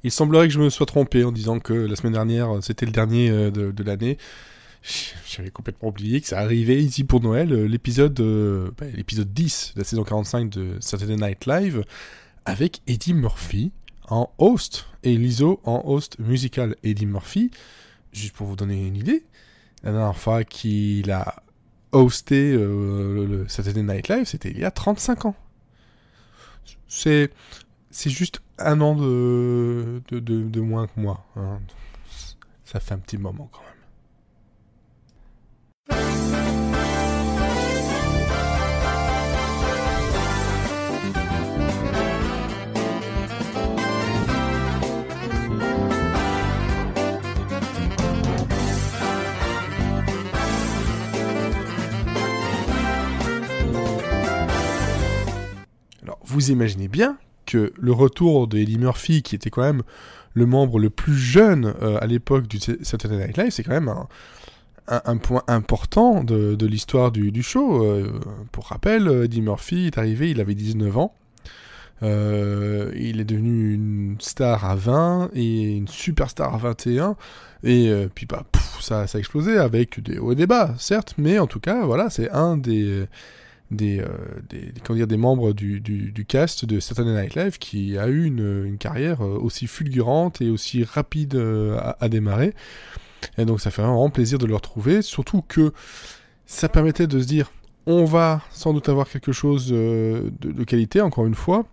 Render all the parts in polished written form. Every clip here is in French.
Il semblerait que je me sois trompé en disant que la semaine dernière, c'était le dernier de l'année. J'avais complètement oublié que ça arrivait ici pour Noël, l'épisode 10 de la saison 45 de Saturday Night Live, avec Eddie Murphy en host, et Lizzo en host musical. Eddie Murphy, juste pour vous donner une idée, la dernière fois qu'il a hosté le Saturday Night Live, c'était il y a 35 ans. C'est juste un an de moins que moi. Hein. Ça fait un petit moment quand même. Alors, vous imaginez bien que le retour de Eddie Murphy, qui était quand même le membre le plus jeune à l'époque du Saturday Night Live, c'est quand même un point important de l'histoire du show. Pour rappel, Eddie Murphy est arrivé, il avait 19 ans. Il est devenu une star à 20 et une superstar à 21. Et puis ça a explosé avec des hauts et des bas, certes, mais en tout cas, voilà, c'est un des membres du cast de Saturday Night Live qui a eu une carrière aussi fulgurante et aussi rapide à démarrer. Et donc ça fait vraiment plaisir de le retrouver, surtout que ça permettait de se dire on va sans doute avoir quelque chose de qualité, encore une fois.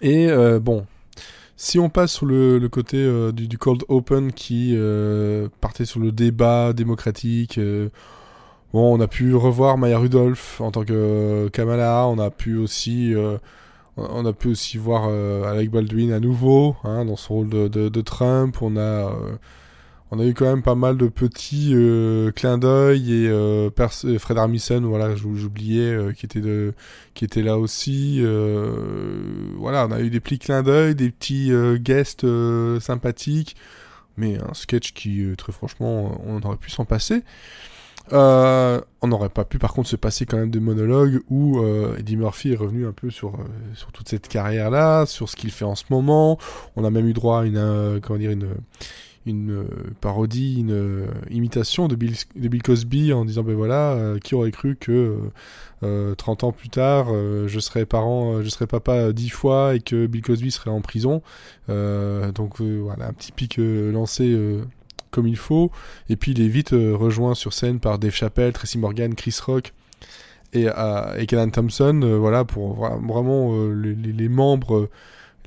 Et si on passe sur le côté du Cold Open qui partait sur le débat démocratique, on a pu revoir Maya Rudolph en tant que Kamala, on a pu aussi voir Alec Baldwin à nouveau, hein, dans son rôle de Trump. On a eu quand même pas mal de petits clins d'œil et Fred Armisen, voilà, j'oubliais, qui était là aussi. Voilà, on a eu des petits clins d'œil, des petits guests sympathiques, mais un sketch qui, très franchement, on aurait pu s'en passer. On n'aurait pas pu par contre se passer quand même de monologues où Eddie Murphy est revenu un peu sur toute cette carrière-là, sur ce qu'il fait en ce moment. On a même eu droit à une parodie, une imitation de Bill Cosby en disant qui aurait cru que 30 ans plus tard je serais papa 10 fois et que Bill Cosby serait en prison. Voilà, un petit pic lancé comme il faut, et puis il est vite rejoint sur scène par Dave Chappelle, Tracy Morgan, Chris Rock et Kenan Thompson, pour vraiment les membres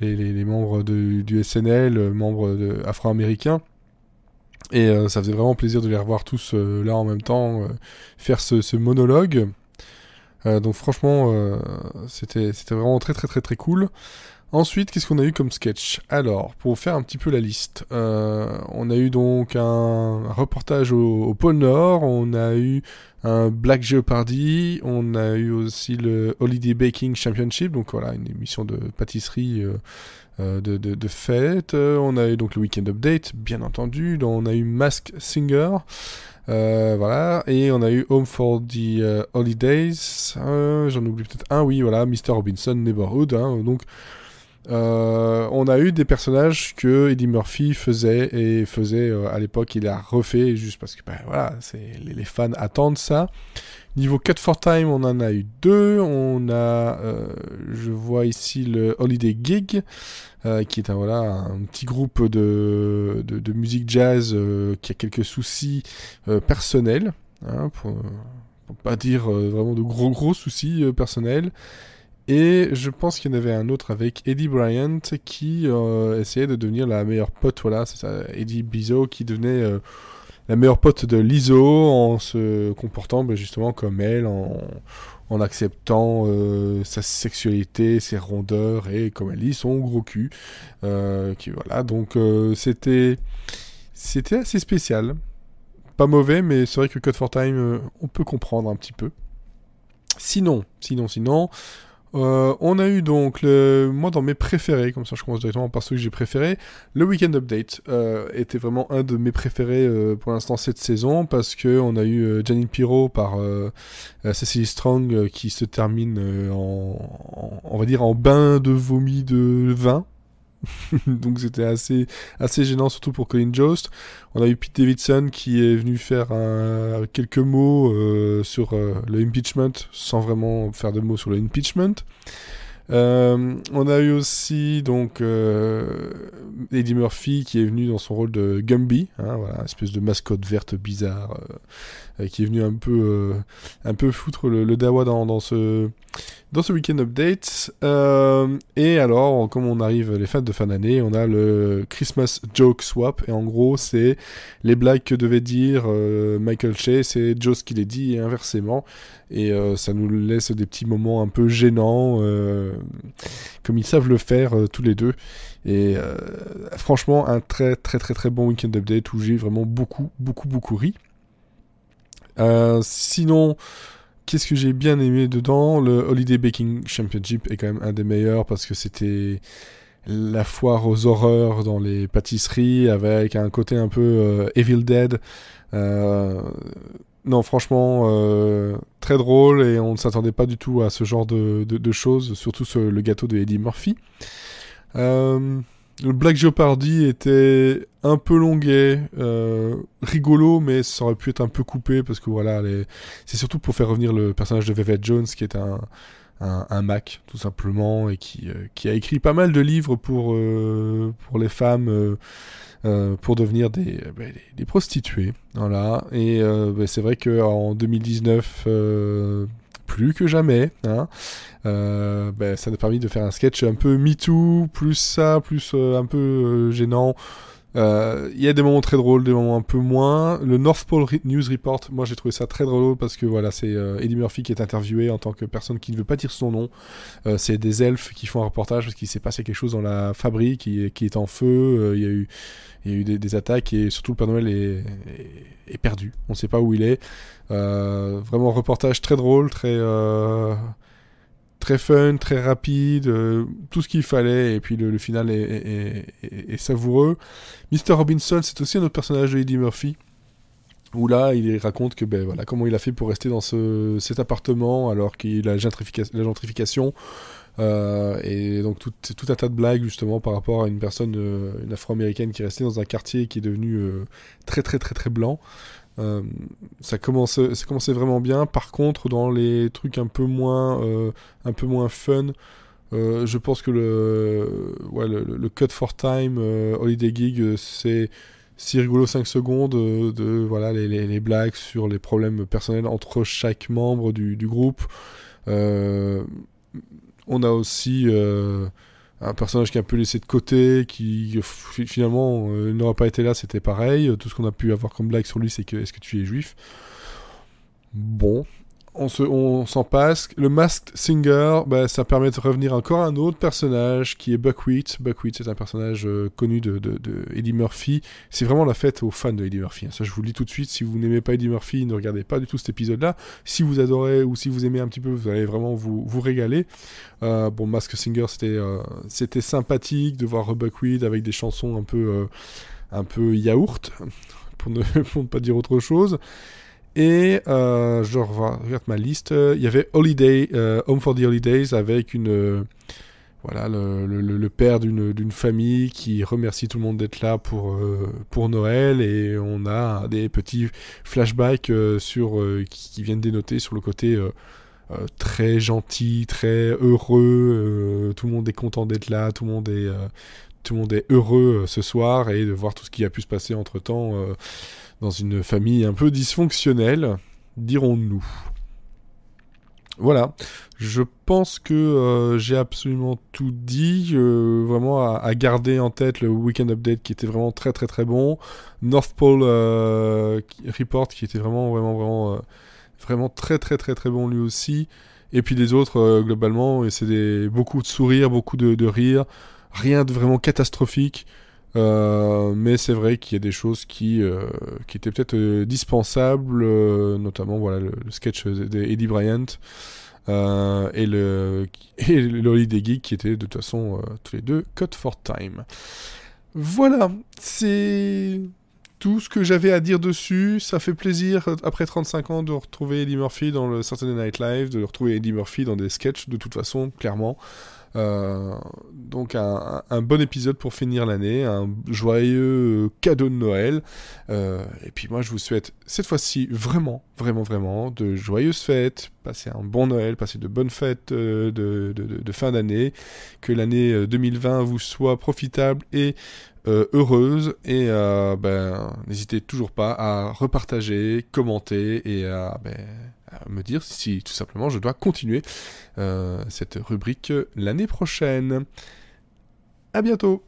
les membres du SNL, membres afro-américains. Et ça faisait vraiment plaisir de les revoir tous là en même temps, faire ce monologue. Donc franchement, c'était vraiment très très très très cool. Ensuite, qu'est-ce qu'on a eu comme sketch? Alors, pour faire un petit peu la liste, on a eu donc un reportage au pôle Nord, on a eu un Black Jeopardy, on a eu aussi le Holiday Baking Championship, donc voilà, une émission de pâtisserie de fête. On a eu donc le Weekend Update, bien entendu. On a eu Mask Singer, voilà, et on a eu Home for the Holidays. J'en oublie peut-être un, oui, voilà, Mr. Robinson Neighborhood. Hein, donc, on a eu des personnages que Eddie Murphy faisait à l'époque. Il a refait juste parce que voilà, les fans attendent ça. Niveau Cut for Time, on en a eu deux. On a, je vois ici le Holiday Gig, qui est un petit groupe de musique jazz qui a quelques soucis personnels, hein, pour pas dire vraiment de gros soucis personnels. Et je pense qu'il y en avait un autre avec Eddie Bryant qui essayait de devenir la meilleure pote, voilà, c'est ça, Eddie Bizzo qui devenait la meilleure pote de Lizzo en se comportant justement comme elle, en acceptant sa sexualité, ses rondeurs et, comme elle dit, son gros cul. Donc c'était assez spécial. Pas mauvais, mais c'est vrai que Cut for Time, on peut comprendre un petit peu. Sinon, on a eu donc, moi dans mes préférés, comme ça je commence directement par ceux que j'ai préférés, le Weekend Update était vraiment un de mes préférés pour l'instant cette saison, parce que on a eu Janine Pirro par Cecily Strong qui se termine on va dire en bain de vomi de vin, Donc c'était assez gênant, surtout pour Colin Jost. On a eu Pete Davidson qui est venu faire quelques mots sur le impeachment, sans vraiment faire de mots sur le impeachment. On a eu aussi donc Eddie Murphy qui est venu dans son rôle de Gumby, hein, voilà, espèce de mascotte verte bizarre qui est venu un peu foutre le dawa dans ce Weekend Update. Et alors, comme on arrive les fêtes de fin d'année, on a le Christmas Joke Swap, et en gros c'est les blagues que devait dire Michael Che, c'est Jost qui les dit et inversement. Et ça nous laisse des petits moments un peu gênants, comme ils savent le faire tous les deux. Et franchement, un très très très très bon Weekend Update où j'ai vraiment beaucoup ri. Sinon, qu'est-ce que j'ai bien aimé dedans? Le Holiday Baking Championship est quand même un des meilleurs parce que c'était la foire aux horreurs dans les pâtisseries avec un côté un peu Evil Dead. Non, franchement, très drôle, et on ne s'attendait pas du tout à ce genre de choses, surtout le gâteau de Eddie Murphy. Le Black Jeopardy était un peu longuet, rigolo, mais ça aurait pu être un peu coupé, parce que voilà, c'est surtout pour faire revenir le personnage de Velvet Jones, qui est un Mac, tout simplement, et qui a écrit pas mal de livres pour les femmes, pour devenir des prostituées, voilà. Et c'est vrai qu'en 2019, plus que jamais, hein, ça nous a permis de faire un sketch un peu MeToo, plus un peu gênant. Il y a des moments très drôles, des moments un peu moins. Le North Pole News Report, moi j'ai trouvé ça très drôle parce que voilà, c'est Eddie Murphy qui est interviewé en tant que personne qui ne veut pas dire son nom. C'est des elfes qui font un reportage parce qu'il s'est passé quelque chose dans la fabrique qui est en feu. Il y a eu des attaques, et surtout le Père Noël est perdu. On ne sait pas où il est. Vraiment reportage très drôle, très fun, très rapide, tout ce qu'il fallait, et puis le final est savoureux. Mr. Robinson, c'est aussi un autre personnage de Eddie Murphy, où là, il raconte que voilà, comment il a fait pour rester dans cet appartement alors qu'il a la gentrification, et donc tout un tas de blagues justement par rapport à une personne, une afro-américaine qui est restée dans un quartier qui est devenu très très très très blanc. Ça commençait vraiment bien. Par contre, dans les trucs un peu moins fun, je pense que le Cut for Time Holiday Gig, c'est si rigolo 5 secondes de voilà, les blagues sur les problèmes personnels entre chaque membre du groupe. On a aussi un personnage qui est un peu laissé de côté, qui finalement n'aurait pas été là, c'était pareil. Tout ce qu'on a pu avoir comme blague sur lui, c'est que est-ce que tu es juif? Bon, on s'en passe. Le Masked Singer, ça permet de revenir encore à un autre personnage qui est Buckwheat. Buckwheat, c'est un personnage connu de Eddie Murphy. C'est vraiment la fête aux fans de Eddie Murphy. Ça, je vous le dis tout de suite. Si vous n'aimez pas Eddie Murphy, ne regardez pas du tout cet épisode-là. Si vous adorez ou si vous aimez un petit peu, vous allez vraiment vous régaler. Masked Singer, c'était sympathique de voir Buckwheat avec des chansons un peu yaourt, pour ne pas dire autre chose. Et je regarde ma liste. Il y avait Holiday, Home for the Holidays, avec le père d'une famille qui remercie tout le monde d'être là pour Noël, et on a des petits flashbacks qui viennent dénoter sur le côté très gentil, très heureux. Tout le monde est content d'être là, tout le monde est heureux ce soir, et de voir tout ce qui a pu se passer entre-temps dans une famille un peu dysfonctionnelle, dirons-nous. Voilà, je pense que j'ai absolument tout dit. Vraiment à garder en tête le Weekend Update qui était vraiment très très très bon. North Pole Report qui était vraiment très très très très bon lui aussi. Et puis les autres, globalement, c'est beaucoup de sourires, beaucoup de rires. Rien de vraiment catastrophique. Mais c'est vrai qu'il y a des choses qui étaient peut-être dispensables, notamment voilà, le sketch d'Eddie Bryant et le Holiday Geek qui étaient de toute façon tous les deux Cut for Time. Voilà, c'est tout ce que j'avais à dire dessus. Ça fait plaisir après 35 ans de retrouver Eddie Murphy dans le Saturday Night Live, de retrouver Eddie Murphy dans des sketchs de toute façon, clairement. Donc un bon épisode pour finir l'année, un joyeux cadeau de Noël. Et puis moi je vous souhaite cette fois-ci vraiment, vraiment, vraiment de joyeuses fêtes, passez un bon Noël, passez de bonnes fêtes de fin d'année, que l'année 2020 vous soit profitable et heureuse, et n'hésitez toujours pas à repartager, commenter et à me dire si tout simplement je dois continuer cette rubrique l'année prochaine. À bientôt.